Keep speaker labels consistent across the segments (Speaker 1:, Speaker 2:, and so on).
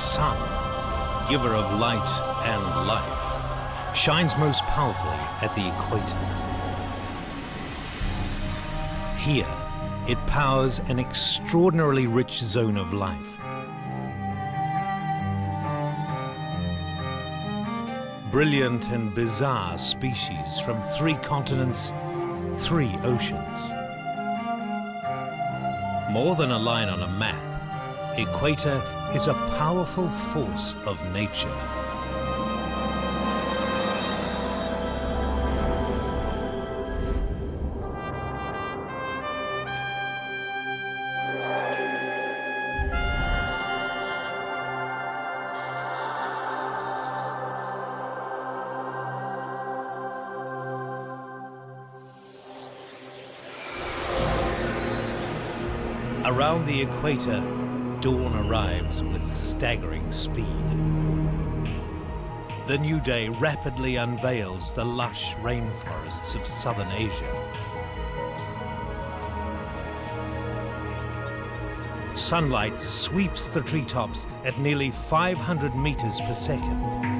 Speaker 1: sun, giver of light and life, shines most powerfully at the equator. Here, it powers an extraordinarily rich zone of life. Brilliant and bizarre species from 3 continents, 3 oceans. More than a line on a map, Equator is a powerful force of nature. Around the equator, dawn arrives with staggering speed. The new day rapidly unveils the lush rainforests of southern Asia. Sunlight sweeps the treetops at nearly 500 meters per second.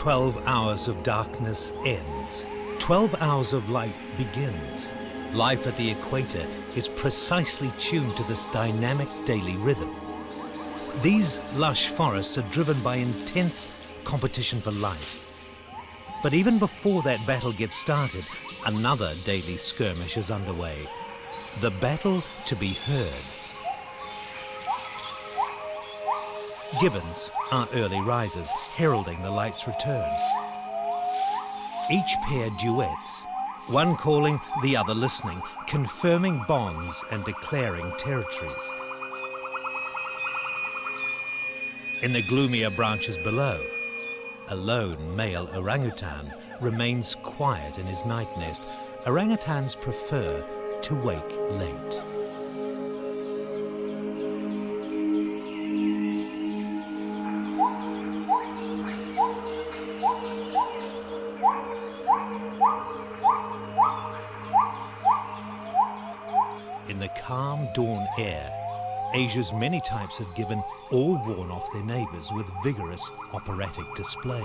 Speaker 1: 12 hours of darkness ends. 12 hours of light begins. Life at the equator is precisely tuned to this dynamic daily rhythm. These lush forests are driven by intense competition for light. But even before that battle gets started, another daily skirmish is underway. The battle to be heard. Gibbons are early risers, heralding the light's return. Each pair duets, one calling, the other listening, confirming bonds and declaring territories. In the gloomier branches below, a lone male orangutan remains quiet in his night nest. Orangutans prefer to wake late. In the calm dawn air, Asia's many types of gibbon all warn off their neighbours with vigorous operatic displays.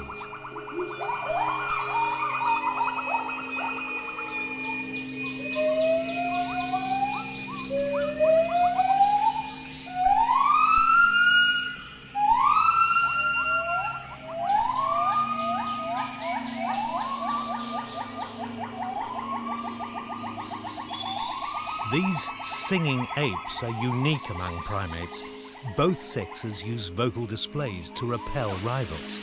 Speaker 1: These singing apes are unique among primates. Both sexes use vocal displays to repel rivals.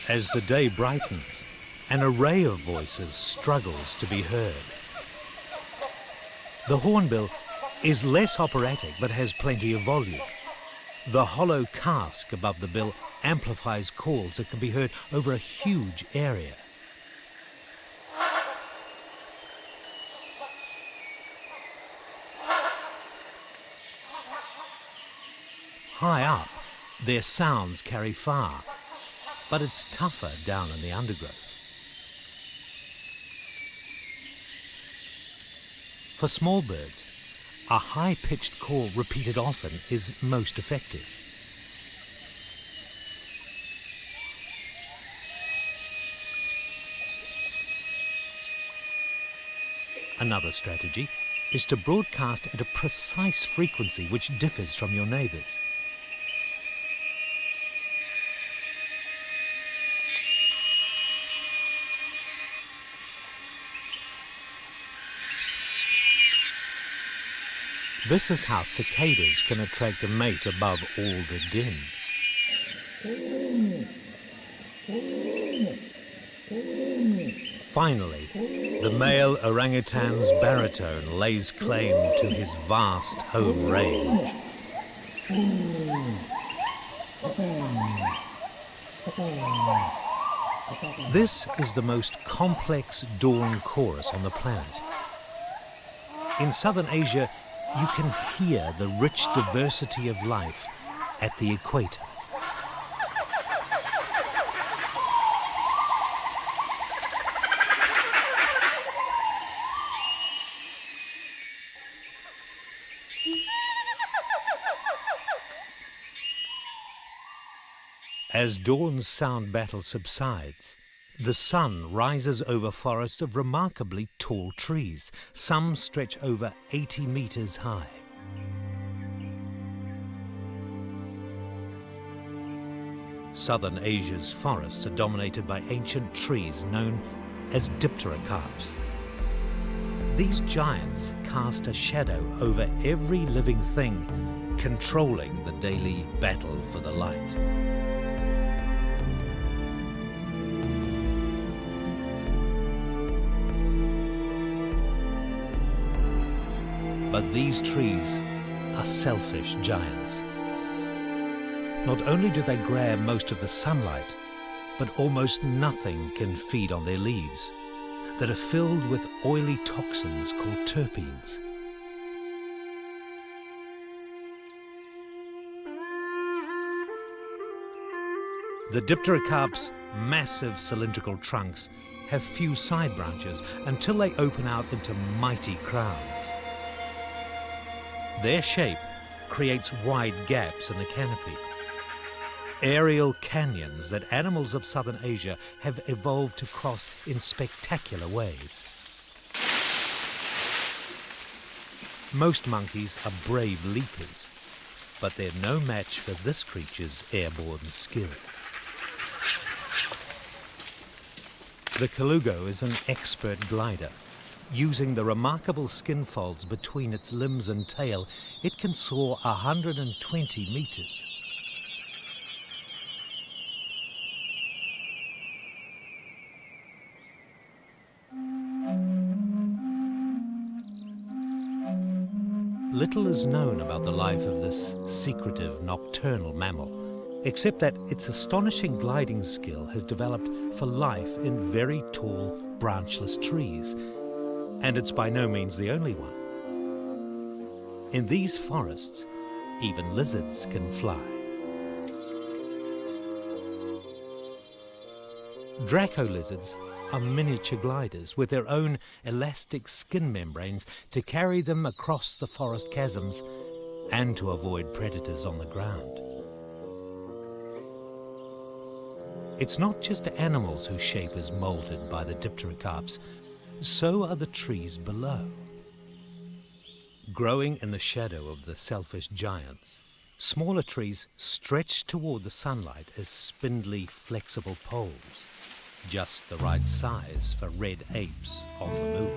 Speaker 1: As the day brightens, an array of voices struggles to be heard. The hornbill is less operatic but has plenty of volume. The hollow casque above the bill amplifies calls that can be heard over a huge area. High up, their sounds carry far, but it's tougher down in the undergrowth. For small birds, a high-pitched call repeated often is most effective. Another strategy is to broadcast at a precise frequency which differs from your neighbours. This is how cicadas can attract a mate above all the din. Finally, the male orangutan's baritone lays claim to his vast home range. This is the most complex dawn chorus on the planet. In southern Asia, you can hear the rich diversity of life at the equator. As dawn's sound battle subsides, the sun rises over forests of remarkably tall trees. Some stretch over 80 meters high. Southern Asia's forests are dominated by ancient trees known as dipterocarps. These giants cast a shadow over every living thing, controlling the daily battle for the light. But these trees are selfish giants. Not only do they grab most of the sunlight, but almost nothing can feed on their leaves that are filled with oily toxins called terpenes. The dipterocarp's massive cylindrical trunks have few side branches until they open out into mighty crowns. Their shape creates wide gaps in the canopy, aerial canyons that animals of southern Asia have evolved to cross in spectacular ways. Most monkeys are brave leapers, but they're no match for this creature's airborne skill. The colugo is an expert glider. Using the remarkable skin folds between its limbs and tail, it can soar 120 meters. Little is known about the life of this secretive nocturnal mammal, except that its astonishing gliding skill has developed for life in very tall, branchless trees. And it's by no means the only one. In these forests, even lizards can fly. Draco lizards are miniature gliders with their own elastic skin membranes to carry them across the forest chasms and to avoid predators on the ground. It's not just animals whose shape is molded by the dipterocarps. So are the trees below. Growing in the shadow of the selfish giants, smaller trees stretch toward the sunlight as spindly, flexible poles, just the right size for red apes on the move.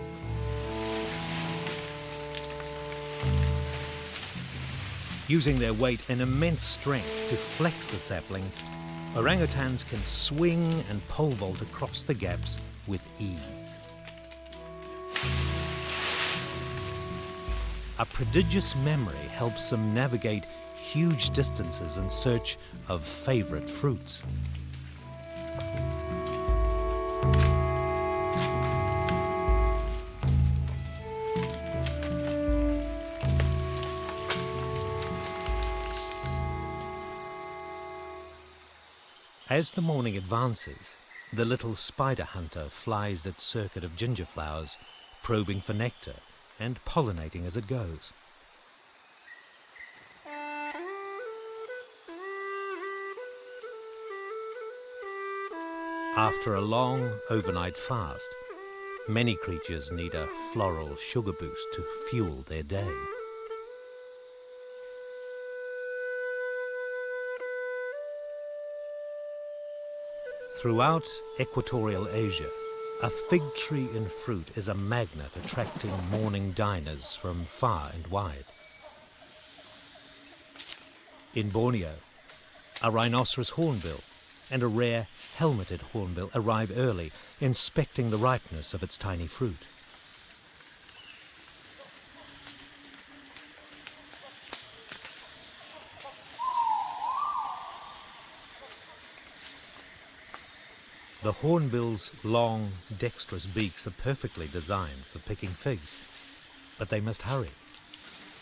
Speaker 1: Using their weight and immense strength to flex the saplings, orangutans can swing and pole vault across the gaps with ease. A prodigious memory helps them navigate huge distances in search of favorite fruits. As the morning advances, the little spider hunter flies its circuit of ginger flowers, probing for nectar and pollinating as it goes. After a long overnight fast, many creatures need a floral sugar boost to fuel their day. Throughout equatorial Asia, a fig tree in fruit is a magnet attracting morning diners from far and wide. In Borneo, a rhinoceros hornbill and a rare helmeted hornbill arrive early, inspecting the ripeness of its tiny fruit. The hornbill's long, dexterous beaks are perfectly designed for picking figs, but they must hurry.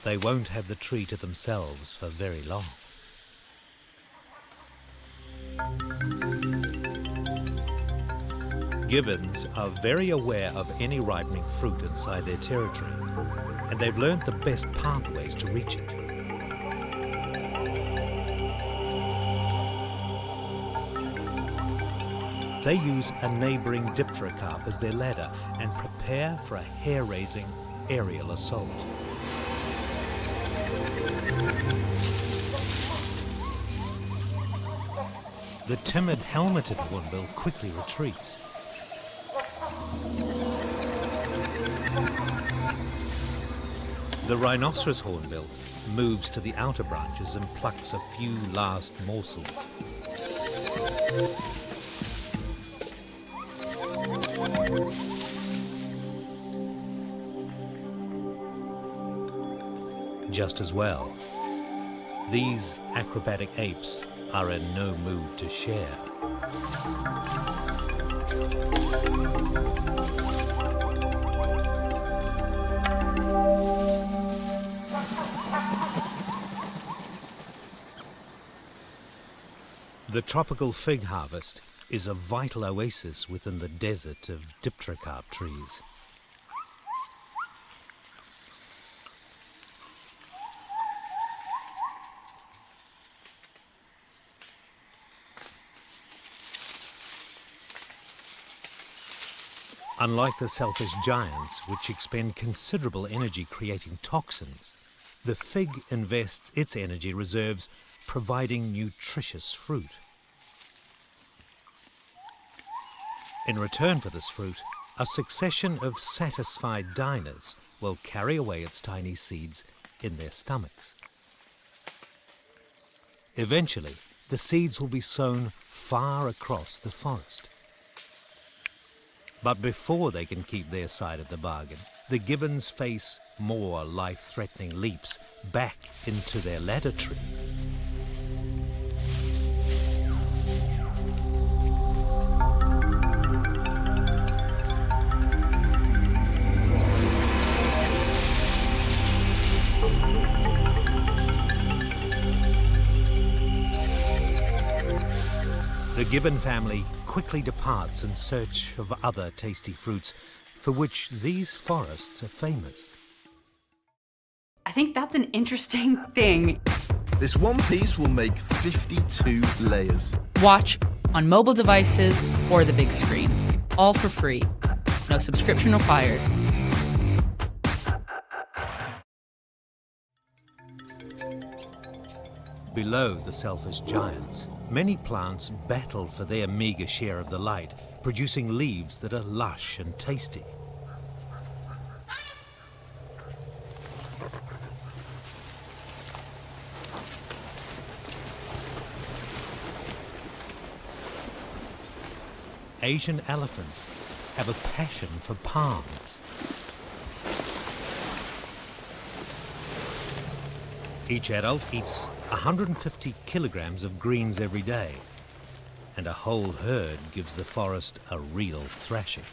Speaker 1: They won't have the tree to themselves for very long. Gibbons are very aware of any ripening fruit inside their territory, and they've learned the best pathways to reach it. They use a neighbouring dipterocarp as their ladder and prepare for a hair-raising aerial assault. The timid helmeted hornbill quickly retreats. The rhinoceros hornbill moves to the outer branches and plucks a few last morsels. Just as well, these acrobatic apes are in no mood to share. The tropical fig harvest is a vital oasis within the desert of dipterocarp trees. Unlike the selfish giants, which expend considerable energy creating toxins, the fig invests its energy reserves providing nutritious fruit. In return for this fruit, a succession of satisfied diners will carry away its tiny seeds in their stomachs. Eventually, the seeds will be sown far across the forest. But before they can keep their side of the bargain, the gibbons face more life-threatening leaps back into their ladder tree. The gibbon family quickly departs in search of other tasty fruits for which these forests are famous.
Speaker 2: I think that's an interesting thing.
Speaker 3: This one piece will make 52 layers.
Speaker 4: Watch on mobile devices or the big screen. All for free. No subscription required.
Speaker 1: Below the selfish giants, many plants battle for their meager share of the light, producing leaves that are lush and tasty. Asian elephants have a passion for palms. Each adult eats 150 kilograms of greens every day, and a whole herd gives the forest a real thrashing.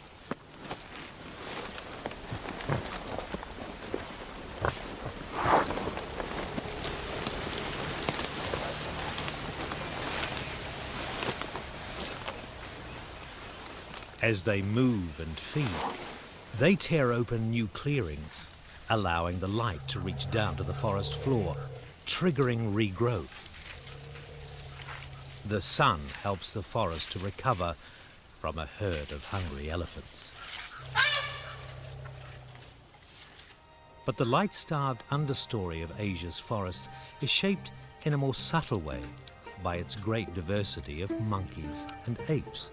Speaker 1: As they move and feed, they tear open new clearings, allowing the light to reach down to the forest floor, triggering regrowth. The sun helps the forest to recover from a herd of hungry elephants. But the light-starved understory of Asia's forests is shaped in a more subtle way by its great diversity of monkeys and apes.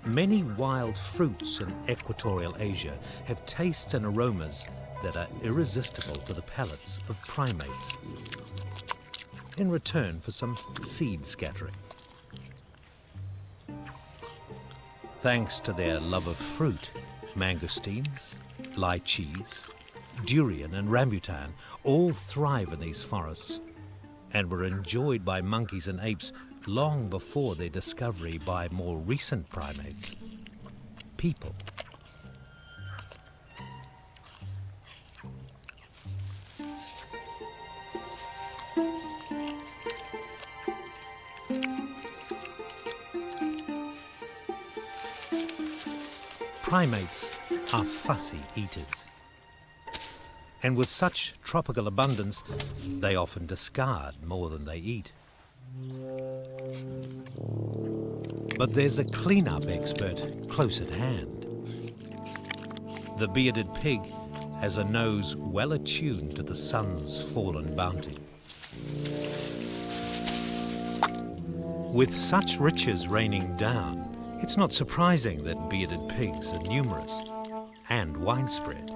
Speaker 1: Many wild fruits in equatorial Asia have tastes and aromas that are irresistible to the palates of primates, in return for some seed scattering. Thanks to their love of fruit, mangosteens, lychees, durian and rambutan all thrive in these forests and were enjoyed by monkeys and apes long before their discovery by more recent primates, people. Primates are fussy eaters. And with such tropical abundance, they often discard more than they eat. But there's a cleanup expert close at hand. The bearded pig has a nose well attuned to the sun's fallen bounty. With such riches raining down, it's not surprising that bearded pigs are numerous and widespread.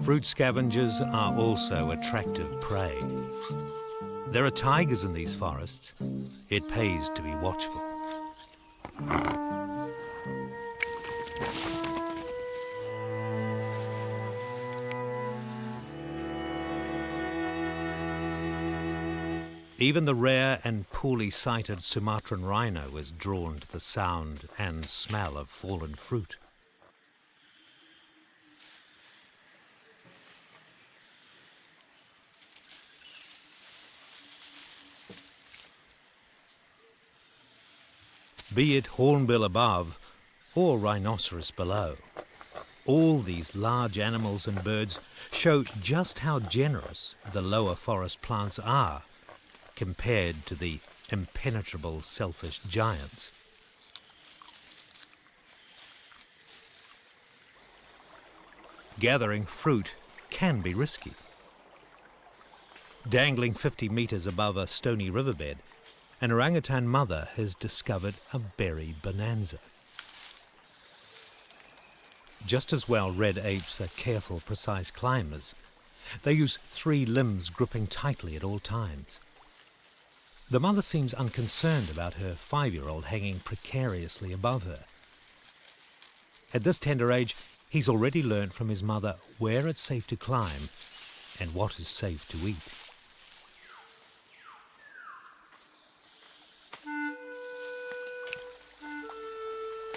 Speaker 1: Fruit scavengers are also attractive prey. There are tigers in these forests. It pays to be watchful. Even the rare and poorly sighted Sumatran rhino is drawn to the sound and smell of fallen fruit. Be it hornbill above or rhinoceros below, all these large animals and birds show just how generous the lower forest plants are compared to the impenetrable selfish giants. Gathering fruit can be risky. Dangling 50 meters above a stony riverbed, an orangutan mother has discovered a berry bonanza. Just as well, red apes are careful, precise climbers. They use 3 limbs gripping tightly at all times. The mother seems unconcerned about her 5-year-old hanging precariously above her. At this tender age, he's already learned from his mother where it's safe to climb and what is safe to eat.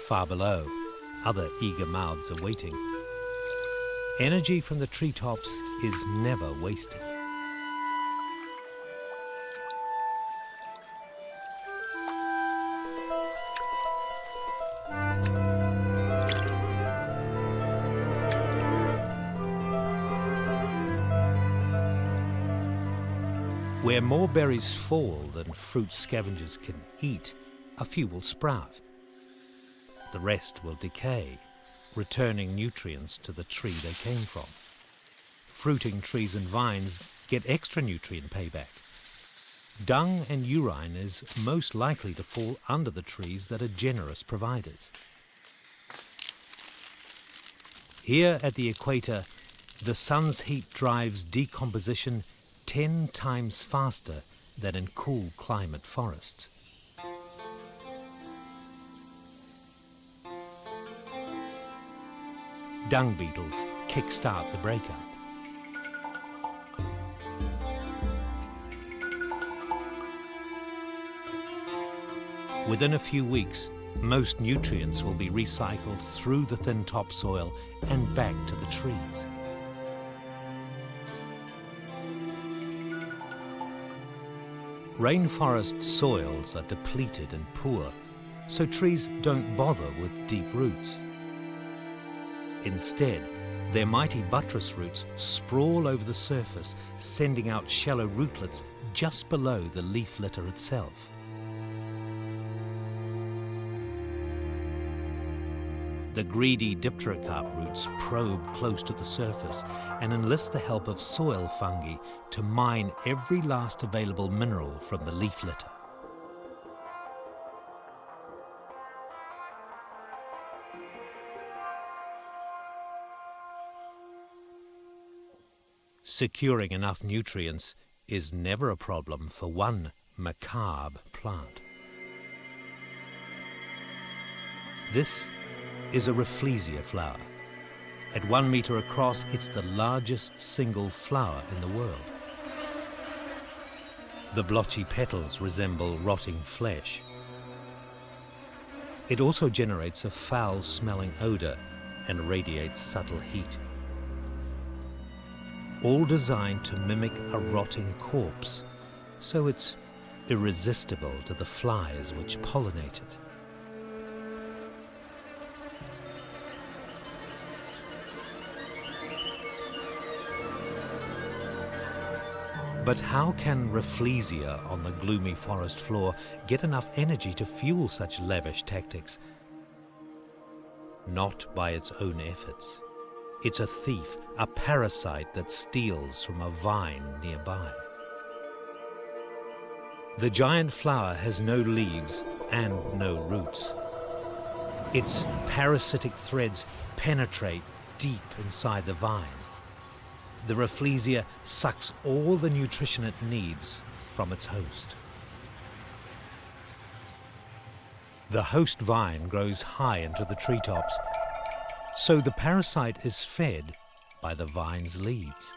Speaker 1: Far below, other eager mouths are waiting. Energy from the treetops is never wasted. Where more berries fall than fruit scavengers can eat, a few will sprout. The rest will decay, returning nutrients to the tree they came from. Fruiting trees and vines get extra nutrient payback. Dung and urine is most likely to fall under the trees that are generous providers. Here at the equator, the sun's heat drives decomposition 10 times faster than in cool climate forests. Dung beetles kickstart the breakup. Within a few weeks, most nutrients will be recycled through the thin topsoil and back to the trees. Rainforest soils are depleted and poor, so trees don't bother with deep roots. Instead, their mighty buttress roots sprawl over the surface, sending out shallow rootlets just below the leaf litter itself. The greedy dipterocarp roots probe close to the surface and enlist the help of soil fungi to mine every last available mineral from the leaf litter. Securing enough nutrients is never a problem for one macabre plant. This is a Rafflesia flower. At 1 meter across, it's the largest single flower in the world. The blotchy petals resemble rotting flesh. It also generates a foul-smelling odor and radiates subtle heat. All designed to mimic a rotting corpse, so it's irresistible to the flies which pollinate it. But how can Rafflesia on the gloomy forest floor get enough energy to fuel such lavish tactics? Not by its own efforts. It's a thief, a parasite that steals from a vine nearby. The giant flower has no leaves and no roots. Its parasitic threads penetrate deep inside the vine. The Rafflesia sucks all the nutrition it needs from its host. The host vine grows high into the treetops, so the parasite is fed by the vine's leaves.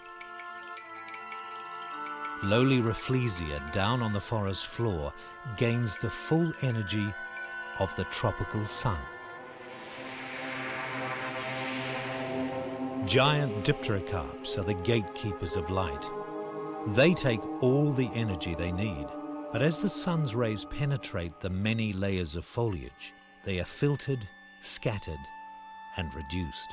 Speaker 1: Lowly Rafflesia down on the forest floor gains the full energy of the tropical sun. Giant dipterocarps are the gatekeepers of light. They take all the energy they need, but as the sun's rays penetrate the many layers of foliage, they are filtered, scattered, and reduced.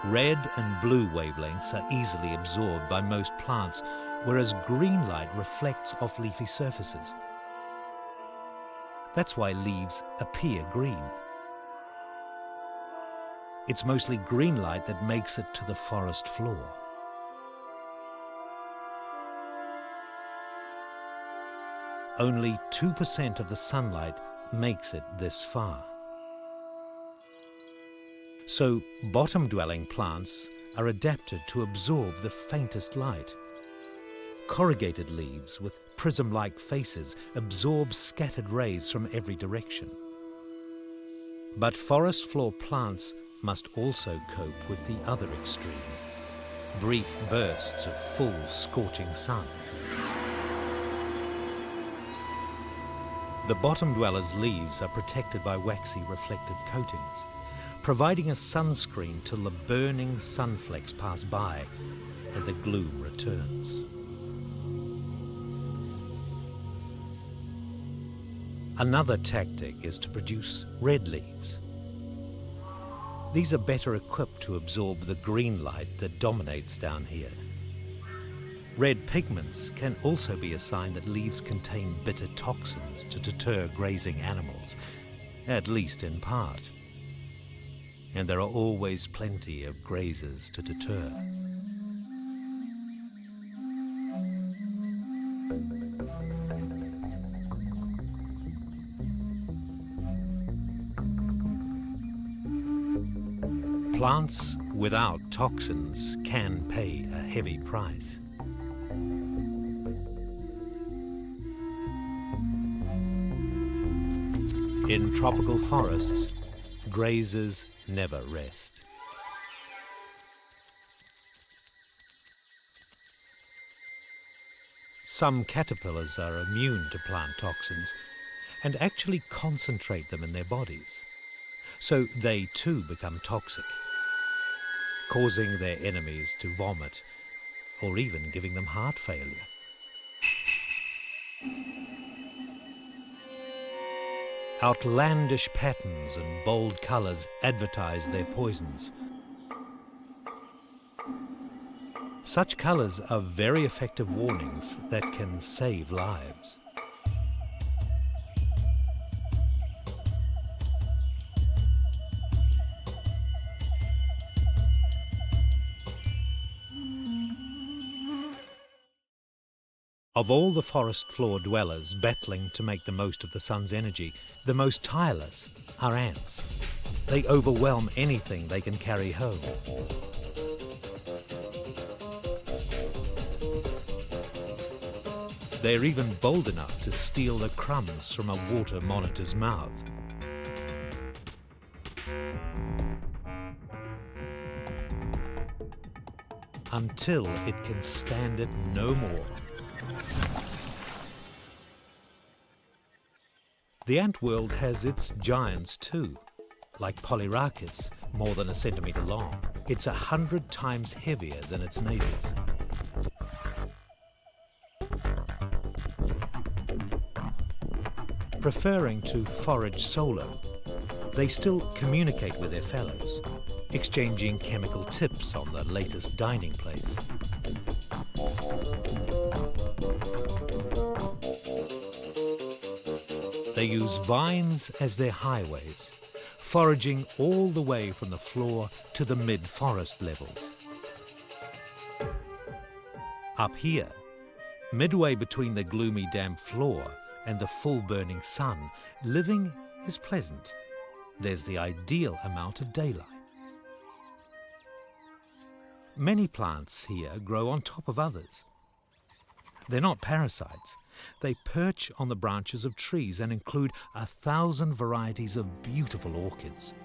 Speaker 1: Red and blue wavelengths are easily absorbed by most plants, whereas green light reflects off leafy surfaces. That's why leaves appear green. It's mostly green light that makes it to the forest floor. Only 2% of the sunlight makes it this far. So bottom-dwelling plants are adapted to absorb the faintest light. Corrugated leaves with prism-like faces absorb scattered rays from every direction. But forest floor plants must also cope with the other extreme, brief bursts of full scorching sun. The bottom dwellers' leaves are protected by waxy reflective coatings, providing a sunscreen till the burning sunflecks pass by and the gloom returns. Another tactic is to produce red leaves. These are better equipped to absorb the green light that dominates down here. Red pigments can also be a sign that leaves contain bitter toxins to deter grazing animals, at least in part. And there are always plenty of grazers to deter. Plants without toxins can pay a heavy price. In tropical forests, grazers never rest. Some caterpillars are immune to plant toxins and actually concentrate them in their bodies, so they too become toxic, causing their enemies to vomit or even giving them heart failure. Outlandish patterns and bold colors advertise their poisons. Such colors are very effective warnings that can save lives. Of all the forest floor dwellers battling to make the most of the sun's energy, the most tireless are ants. They overwhelm anything they can carry home. They're even bold enough to steal the crumbs from a water monitor's mouth. Until it can stand it no more. The ant world has its giants too. Like Polyrachus, more than 1 centimetre long. It's 100 times heavier than its neighbours. Preferring to forage solo, they still communicate with their fellows, exchanging chemical tips on the latest dining place. They use vines as their highways, foraging all the way from the floor to the mid-forest levels. Up here, midway between the gloomy damp floor and the full burning sun, living is pleasant. There's the ideal amount of daylight. Many plants here grow on top of others. They're not parasites. They perch on the branches of trees and include 1,000 varieties of beautiful orchids.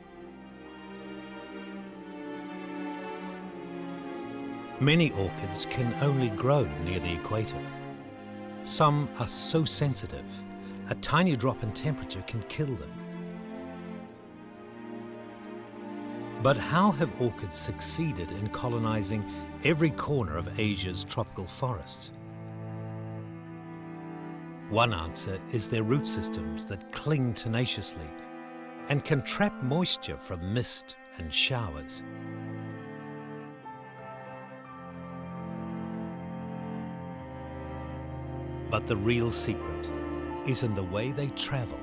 Speaker 1: Many orchids can only grow near the equator. Some are so sensitive, a tiny drop in temperature can kill them. But how have orchids succeeded in colonizing every corner of Asia's tropical forests? One answer is their root systems that cling tenaciously and can trap moisture from mist and showers. But the real secret is in the way they travel.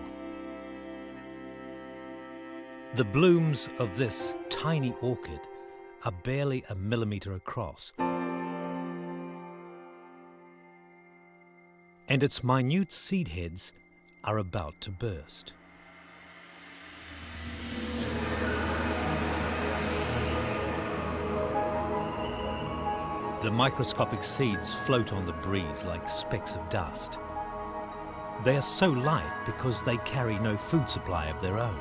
Speaker 1: The blooms of this tiny orchid are barely 1 millimetre across, and its minute seed heads are about to burst. The microscopic seeds float on the breeze like specks of dust. They are so light because they carry no food supply of their own.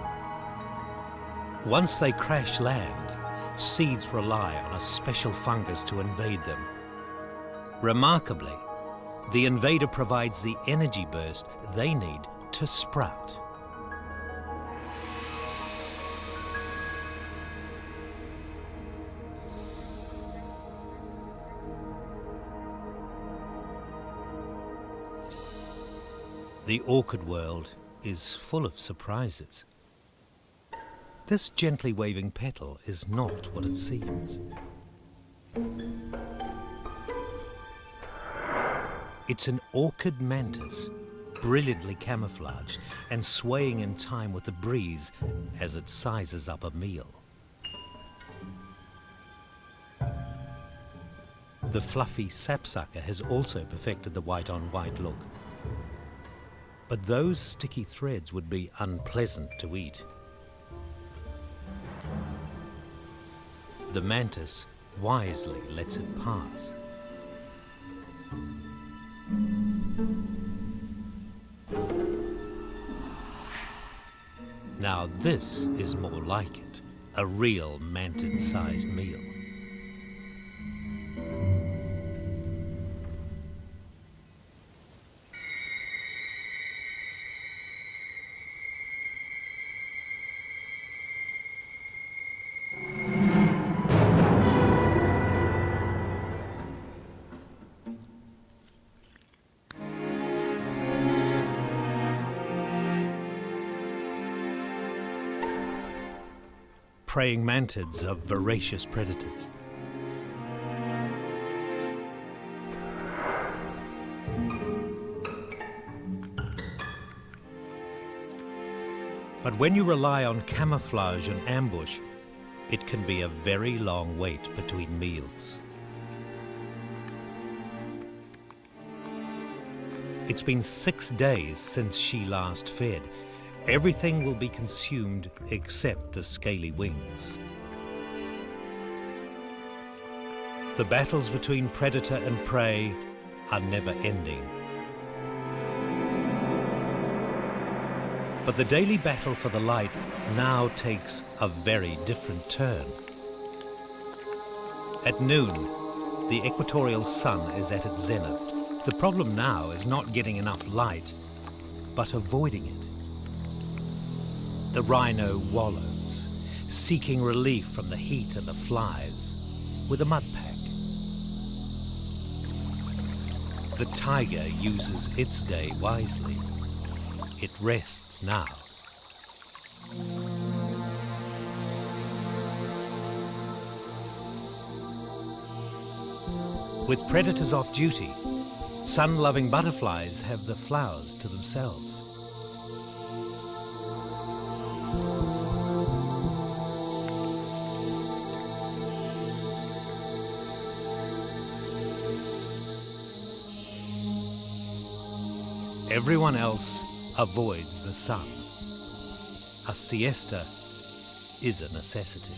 Speaker 1: Once they crash land, seeds rely on a special fungus to invade them. Remarkably, the invader provides the energy burst they need to sprout. The orchid world is full of surprises. This gently waving petal is not what it seems. It's an orchid mantis, brilliantly camouflaged and swaying in time with the breeze as it sizes up a meal. The fluffy sapsucker has also perfected the white-on-white look. But those sticky threads would be unpleasant to eat. The mantis wisely lets it pass. Now this is more like it, a real mantid-sized meal. Praying mantids are voracious predators. But when you rely on camouflage and ambush, it can be a very long wait between meals. It's been 6 days since she last fed, Everything will be consumed except the scaly wings. The battles between predator and prey are never ending. But the daily battle for the light now takes a very different turn. At noon, the equatorial sun is at its zenith. The problem now is not getting enough light, but avoiding it. The rhino wallows, seeking relief from the heat and the flies, with a mud pack. The tiger uses its day wisely. It rests now. With predators off duty, sun-loving butterflies have the flowers to themselves. Everyone else avoids the sun. A siesta is a necessity.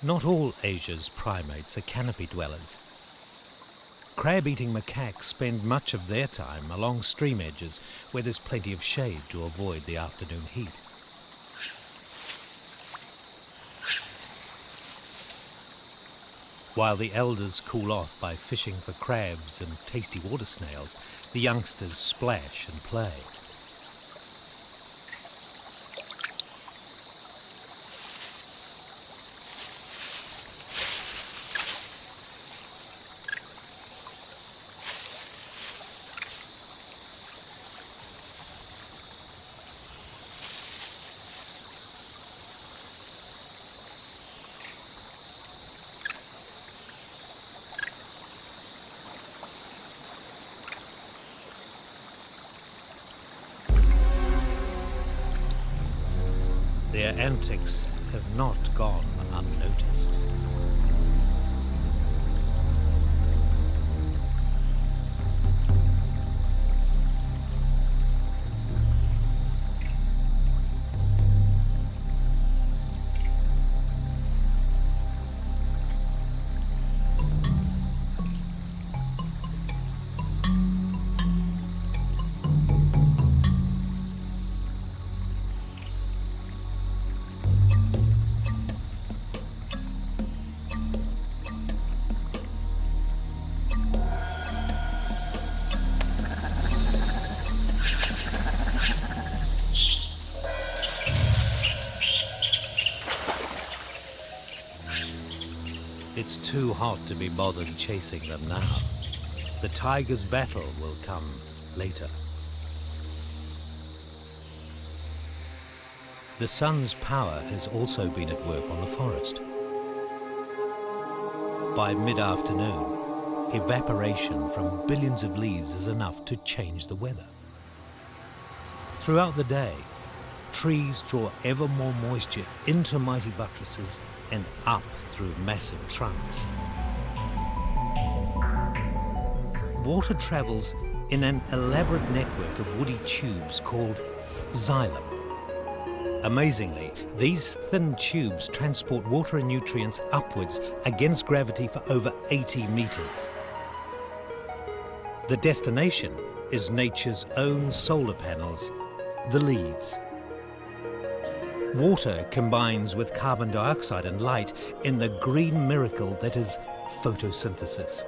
Speaker 1: Not all Asia's primates are canopy dwellers. Crab-eating macaques spend much of their time along stream edges where there's plenty of shade to avoid the afternoon heat. While the elders cool off by fishing for crabs and tasty water snails, the youngsters splash and play. Their antics have not gone unnoticed. It's too hot to be bothered chasing them now. The tiger's battle will come later. The sun's power has also been at work on the forest. By mid-afternoon, evaporation from billions of leaves is enough to change the weather. Throughout the day, trees draw ever more moisture into mighty buttresses and up through massive trunks. Water travels in an elaborate network of woody tubes called xylem. Amazingly, these thin tubes transport water and nutrients upwards against gravity for over 80 meters. The destination is nature's own solar panels, the leaves. Water combines with carbon dioxide and light in the green miracle that is photosynthesis.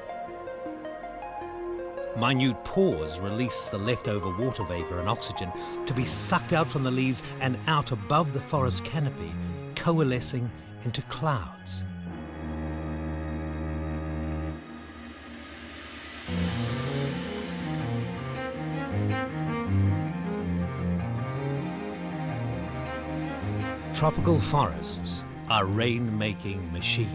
Speaker 1: Minute pores release the leftover water vapor and oxygen to be sucked out from the leaves and out above the forest canopy, coalescing into clouds. Tropical forests are rain-making machines.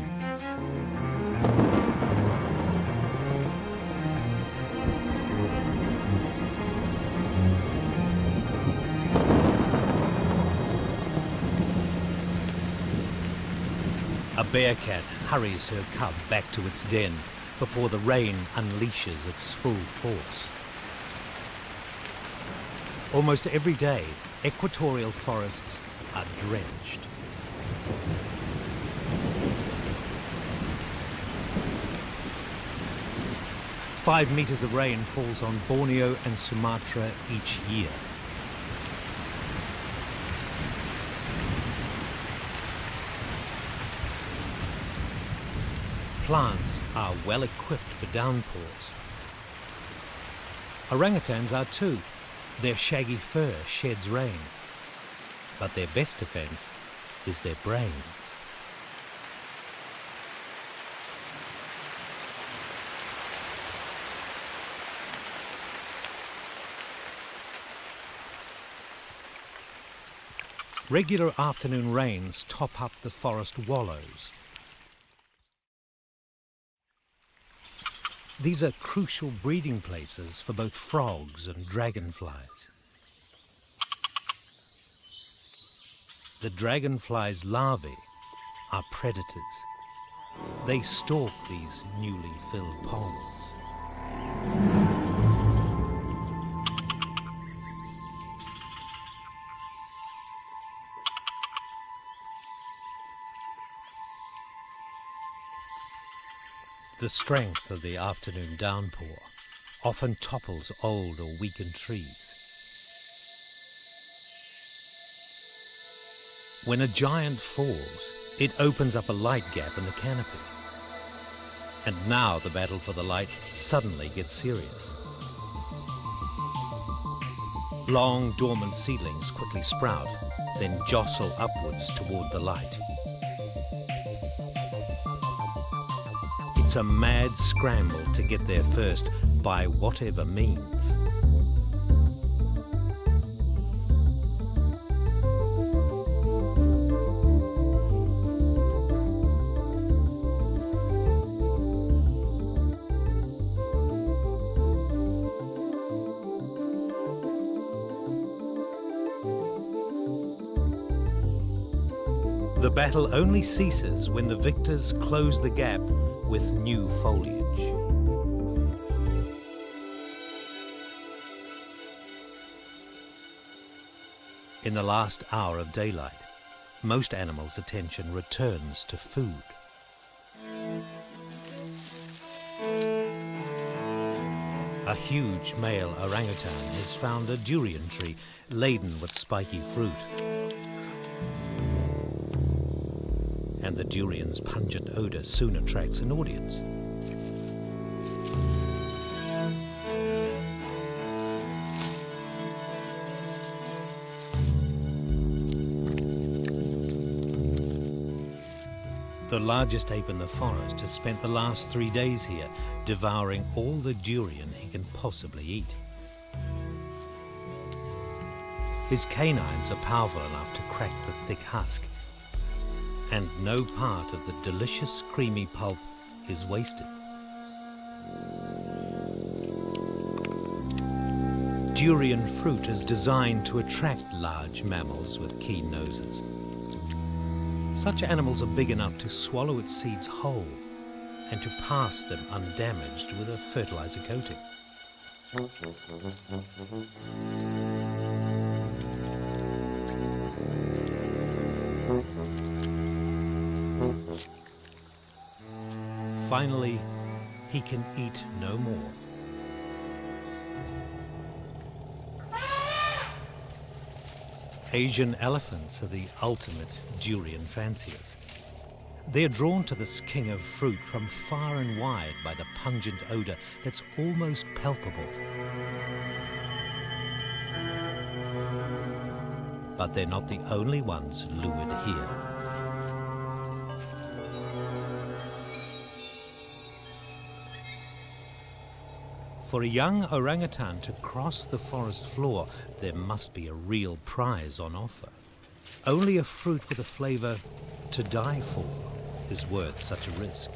Speaker 1: A bearcat hurries her cub back to its den before the rain unleashes its full force. Almost every day, equatorial forests are drenched. Five meters of rain falls on Borneo and Sumatra each year. Plants are well equipped for downpours. Orangutans are too. Their shaggy fur sheds rain. But their best defense is their brains. Regular afternoon rains top up the forest wallows. These are crucial breeding places for both frogs and dragonflies. The dragonflies' larvae are predators. They stalk these newly filled ponds. The strength of the afternoon downpour often topples old or weakened trees. When a giant falls, it opens up a light gap in the canopy. And now the battle for the light suddenly gets serious. Long, dormant seedlings quickly sprout, then jostle upwards toward the light. It's a mad scramble to get there first by whatever means. The battle only ceases when the victors close the gap with new foliage. In the last hour of daylight, most animals' attention returns to food. A huge male orangutan has found a durian tree laden with spiky fruit. And the durian's pungent odor soon attracts an audience. The largest ape in the forest has spent the last 3 days here, devouring all the durian he can possibly eat. His canines are powerful enough to crack the thick husk, and no part of the delicious creamy pulp is wasted. Durian fruit is designed to attract large mammals with keen noses. Such animals are big enough to swallow its seeds whole and to pass them undamaged with a fertilizer coating. Finally, he can eat no more. Asian elephants are the ultimate durian fanciers. They're drawn to this king of fruit from far and wide by the pungent odor that's almost palpable. But they're not the only ones lured here. For a young orangutan to cross the forest floor, there must be a real prize on offer. Only a fruit with a flavor to die for is worth such a risk.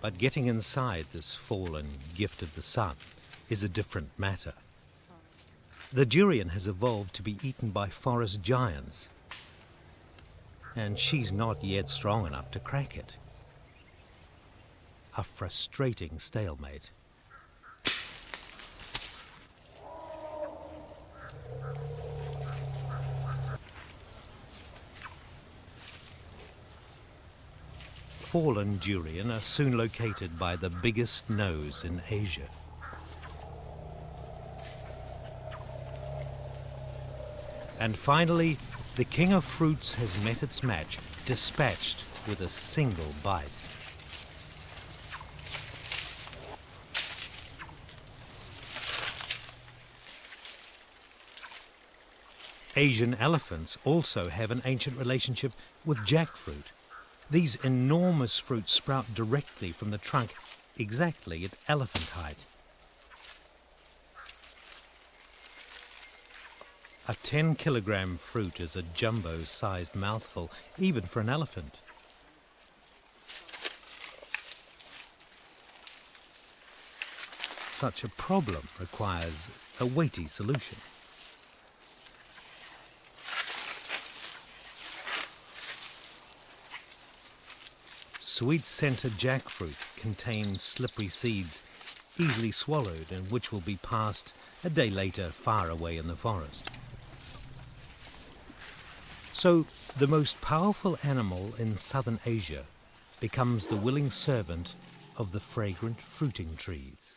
Speaker 1: But getting inside this fallen gift of the sun is a different matter. The durian has evolved to be eaten by forest giants, and she's not yet strong enough to crack it. A frustrating stalemate. Fallen durian are soon located by the biggest nose in Asia. And finally, the king of fruits has met its match, dispatched with a single bite. Asian elephants also have an ancient relationship with jackfruit. These enormous fruits sprout directly from the trunk, exactly at elephant height. A 10-kilogram fruit is a jumbo-sized mouthful, even for an elephant. Such a problem requires a weighty solution. Sweet-scented jackfruit contains slippery seeds, easily swallowed, and which will be passed a day later far away in the forest. So, the most powerful animal in southern Asia becomes the willing servant of the fragrant fruiting trees.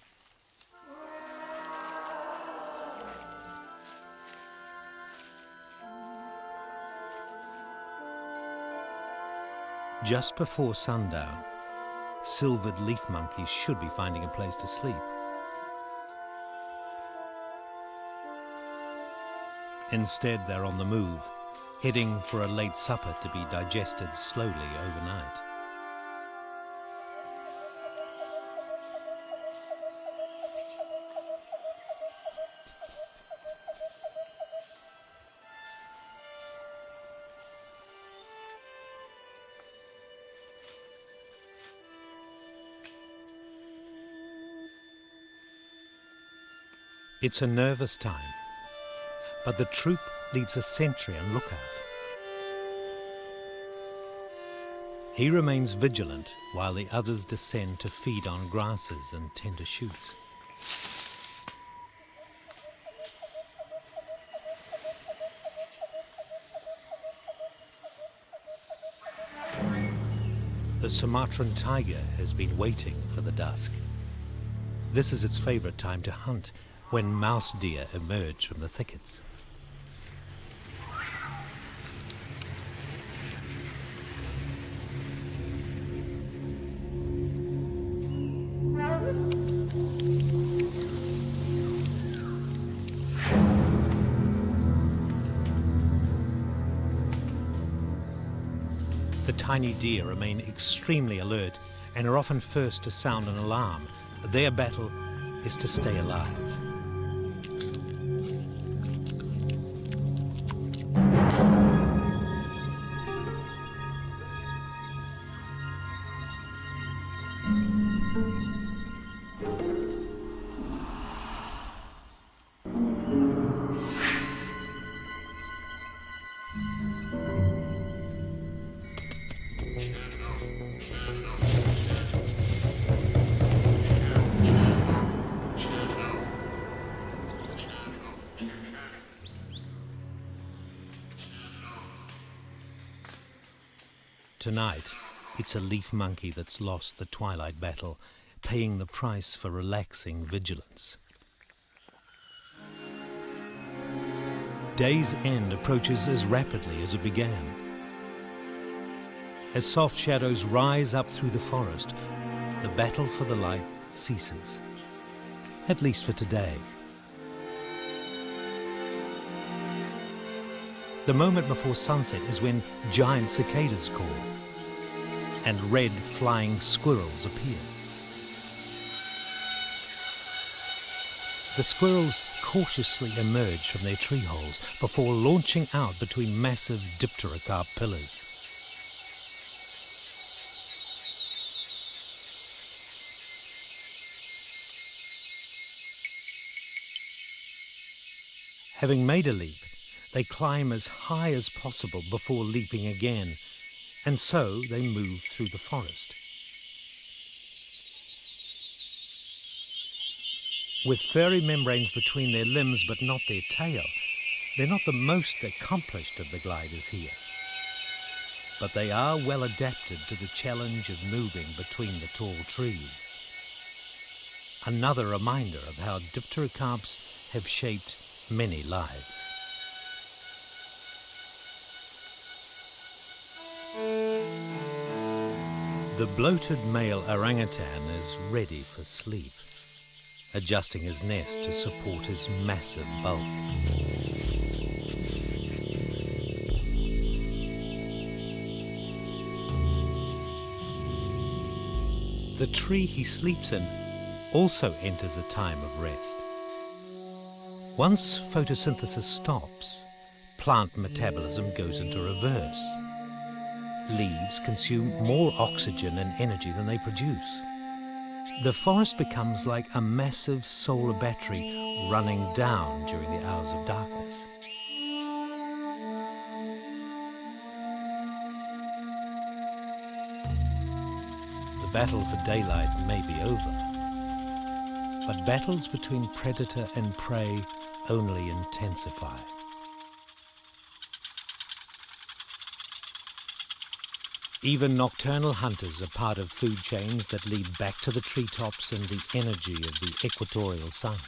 Speaker 1: Just before sundown, silvered leaf monkeys should be finding a place to sleep. Instead, they're on the move, heading for a late supper to be digested slowly overnight. It's a nervous time, but the troop leaves a sentry on lookout. He remains vigilant while the others descend to feed on grasses and tender shoots. The Sumatran tiger has been waiting for the dusk. This is its favorite time to hunt, when mouse deer emerge from the thickets. The tiny deer remain extremely alert and are often first to sound an alarm. Their battle is to stay alive. Tonight, it's a leaf monkey that's lost the twilight battle, paying the price for relaxing vigilance. Day's end approaches as rapidly as it began. As soft shadows rise up through the forest, the battle for the light ceases, at least for today. The moment before sunset is when giant cicadas call and red flying squirrels appear. The squirrels cautiously emerge from their tree holes before launching out between massive dipterocarp pillars. Having made a leap, they climb as high as possible before leaping again, and so they move through the forest. With furry membranes between their limbs but not their tail, they're not the most accomplished of the gliders here. But they are well adapted to the challenge of moving between the tall trees. Another reminder of how dipterocarps have shaped many lives. The bloated male orangutan is ready for sleep, adjusting his nest to support his massive bulk. The tree he sleeps in also enters a time of rest. Once photosynthesis stops, plant metabolism goes into reverse. Leaves consume more oxygen and energy than they produce. The forest becomes like a massive solar battery running down during the hours of darkness. The battle for daylight may be over, but battles between predator and prey only intensify. Even nocturnal hunters are part of food chains that lead back to the treetops and the energy of the equatorial sun.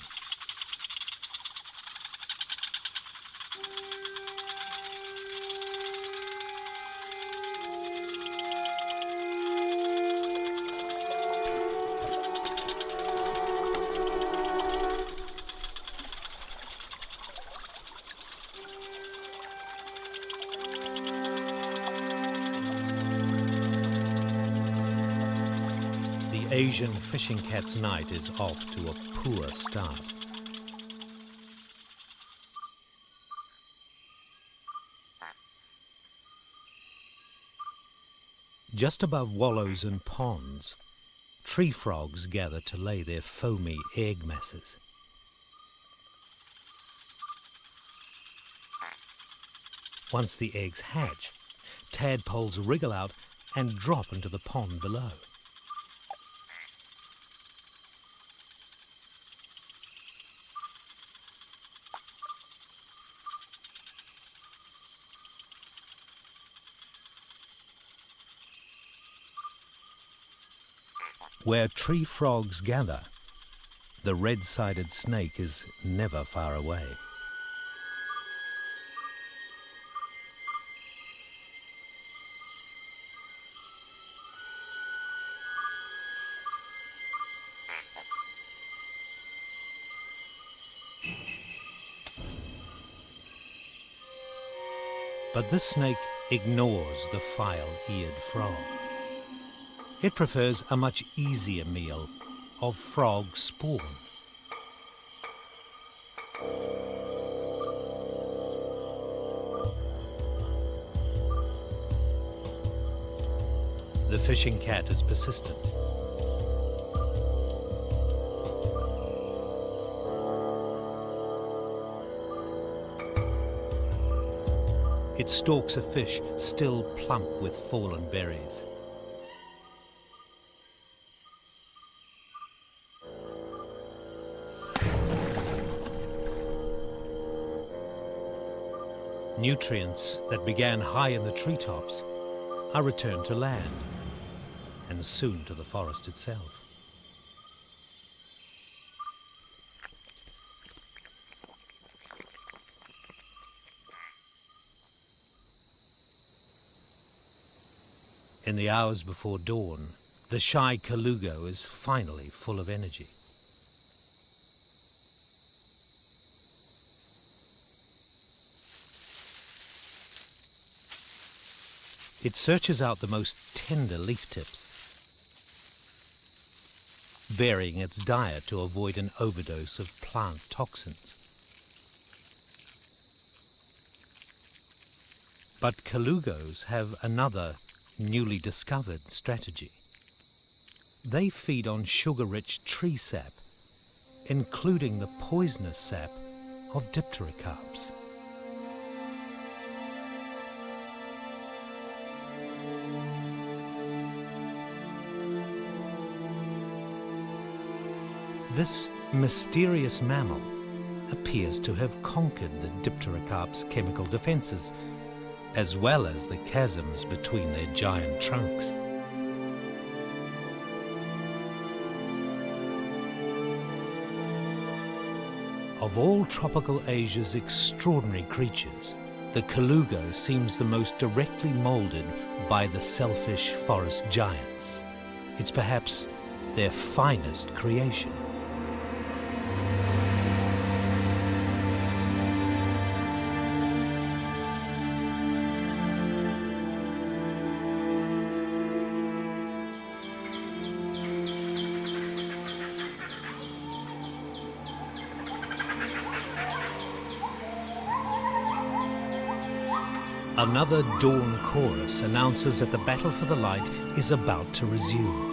Speaker 1: The Asian fishing cat's night is off to a poor start. Just above wallows and ponds, tree frogs gather to lay their foamy egg masses. Once the eggs hatch, tadpoles wriggle out and drop into the pond below. Where tree frogs gather, the red-sided snake is never far away. But this snake ignores the file-eared frog. It prefers a much easier meal of frog spawn. The fishing cat is persistent. It stalks a fish still plump with fallen berries. Nutrients that began high in the treetops are returned to land, and soon to the forest itself. In the hours before dawn, the shy colugo is finally full of energy. It searches out the most tender leaf tips, varying its diet to avoid an overdose of plant toxins. But colugos have another newly discovered strategy. They feed on sugar-rich tree sap, including the poisonous sap of dipterocarps. This mysterious mammal appears to have conquered the dipterocarp's chemical defenses, as well as the chasms between their giant trunks. Of all tropical Asia's extraordinary creatures, the colugo seems the most directly moulded by the selfish forest giants. It's perhaps their finest creation. Another dawn chorus announces that the battle for the light is about to resume.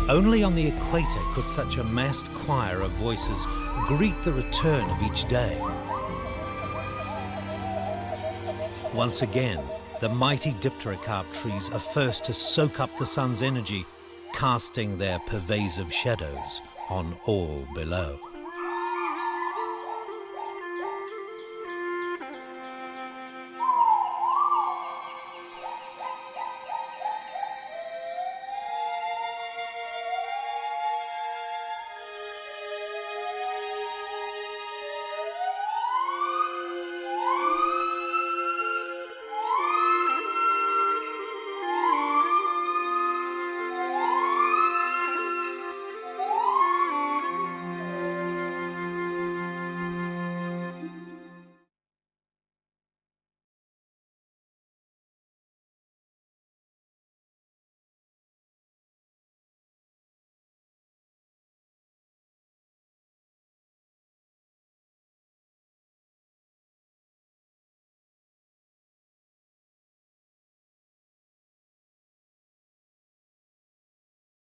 Speaker 1: Only on the equator could such a massed choir of voices greet the return of each day. Once again, the mighty dipterocarp trees are first to soak up the sun's energy, casting their pervasive shadows on all below.